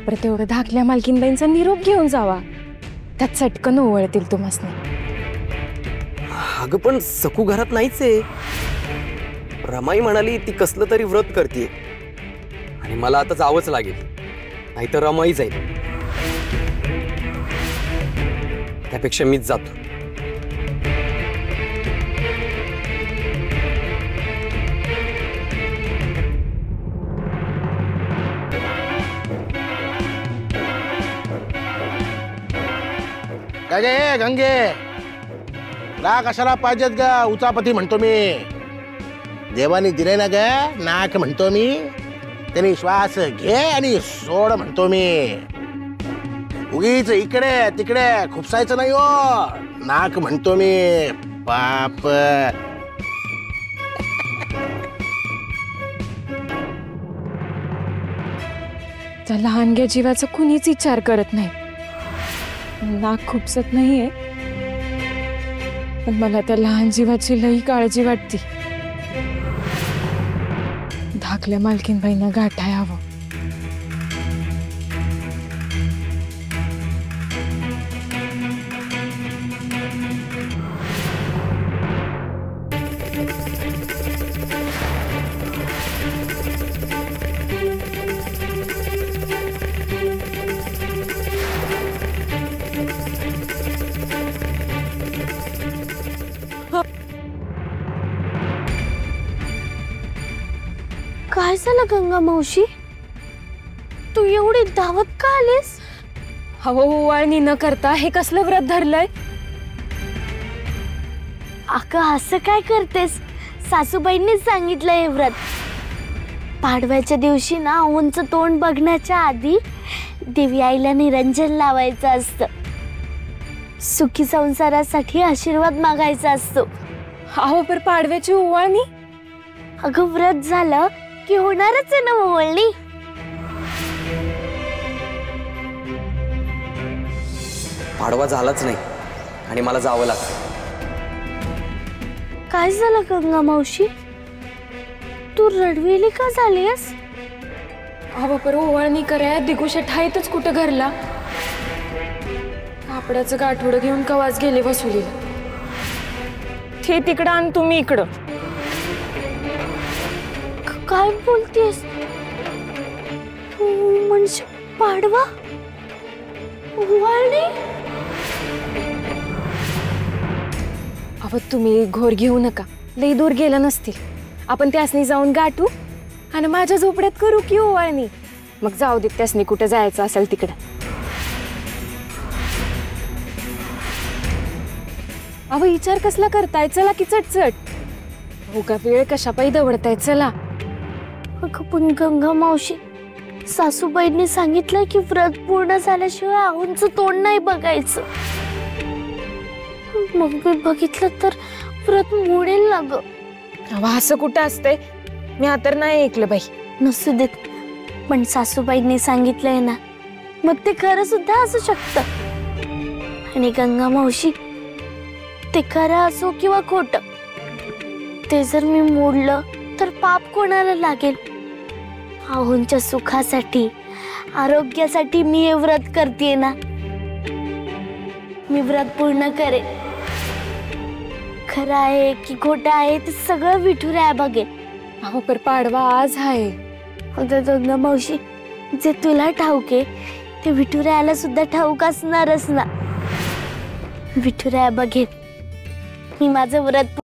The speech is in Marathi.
पर तेवढं धाकल्या मालकीनबाईंचा निरोप घेऊन जावा, त्यात चटकन ओवळतील तुम्हासनी। अगं पण सकू घरात नाहीच आहे। रमाई म्हणाली ती कसलं तरी व्रत करते आणि मला आता जावंच लागेल, नाहीतर रमाई जाईल। त्यापेक्षा मीच जातो। काय गे गंगे, ला कशाला पाहिजेत ग उचापती म्हणतो मी। देवानी दिले ना ग नाक म्हणतो मी, त्यांनी श्वास घे आणि सोड म्हणतो मी। उगीच इकडे तिकडे खुपसायचं नाही हो, नाक म्हणतो मी पाप। त्या लहानग्या जीवाचा कुणीच विचार करत नाही। नाक खुपसत नाहीये, पण मला त्या लहान जीवाची लई काळजी वाटते। धाकल्या मालकीनबाईंना गाठाय हवं। काय झालं गंगा मावशी, तू एवढी धावत का आलीस? हवं ओवाळणी न करता हे कसलं व्रत धरलंय? अगं असं काय करतेस, सासूबाईंनी सांगितलं हे व्रत। पाडव्याच्या दिवशी ना उंच तोंड बघण्याच्या आधी देवी आईला निरंजन लावायचं असतं, सुखी संसारासाठी आशीर्वाद मागायचा असतो। अहो पर पाडव्याची ओवाळणी? अगं व्रत झालं की होणारच आहे ना ओवाळणी। पाडवा झालाच नाही आणि मला जावं लागतं। काय झालं गंगा मावशी, तू रडवेली का झालीस? अहो पर ओवाळणी कराय दिगुशा ठाईतच कुठं घरला? कापडाचं गाठोडं घेऊन कवाच गेले वसुलीला। ते तिकडं आणि तुम्ही इकडं। काय बोलतेस? म्हणजे पाडवा ओवाळणी? अहो तुम्ही घोर घेऊ नका, लई दूर गेलं नसतील। आपण त्यासनी जाऊन गाठू आणि माझ्या झोपड्यात करू की ओवाळणी, मग जाऊ देत त्यासनी कुठे जायचं असेल तिकडं। अहो विचार कसला करताय, चला की चटचट। हो का वेळ कशा पायी दवडताय, चला। अगं पण गंगा मावशी, सासूबाईंनी सांगितलंय की व्रत पूर्ण झाल्याशिवाय आऊंचं तोंड नाही बघायचं। मग मी बघितलं तर व्रत मोडेल ना ग। अहो असं कुठं असतंय, मी तर नाही ऐकलं बाई। नसू देत, पण सासूबाईंनी सांगितलंय ना, मग ते खरं सुद्धा असू शकतं। आणि गंगा मावशी, ते खरं असो किंवा खोटं, ते जर मी मोडलं तर पाप कोणाला लागेल? आऊंच्या सुखासाठी, आरोग्यासाठी मी हे व्रत करते ना। मी व्रत पूर्ण करेन, खरं आहे की खोटं आहे ते सगळं विठुराया बघेल। अहो पर पाडवा आज आहे। गंगा मावशी, जे तुला ठाऊक आहे ते विठुरायाला सुद्धा ठाऊक असणारच ना। विठुराया बघेल, मी माझं व्रत